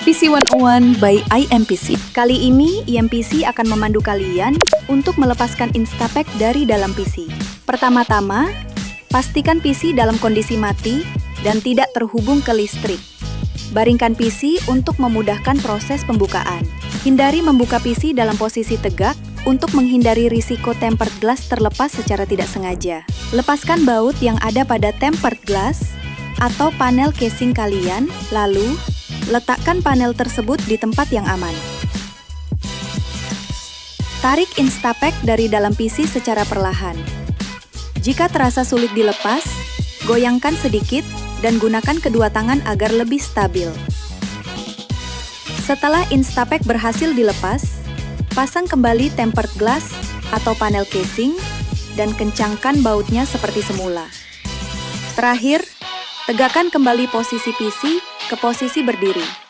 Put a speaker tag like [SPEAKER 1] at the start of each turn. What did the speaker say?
[SPEAKER 1] PC 101 by iMPC. Kali ini, iMPC akan memandu kalian untuk melepaskan Instapack dari dalam PC. Pertama-tama, pastikan PC dalam kondisi mati dan tidak terhubung ke listrik. Baringkan PC untuk memudahkan proses pembukaan. Hindari membuka PC dalam posisi tegak untuk menghindari risiko tempered glass terlepas secara tidak sengaja. Lepaskan baut yang ada pada tempered glass atau panel casing kalian, lalu letakkan panel tersebut di tempat yang aman. Tarik Instapack dari dalam PC secara perlahan. Jika terasa sulit dilepas, goyangkan sedikit dan gunakan kedua tangan agar lebih stabil. Setelah Instapack berhasil dilepas, pasang kembali tempered glass atau panel casing dan kencangkan bautnya seperti semula. Terakhir, tegakkan kembali posisi PC ke posisi berdiri.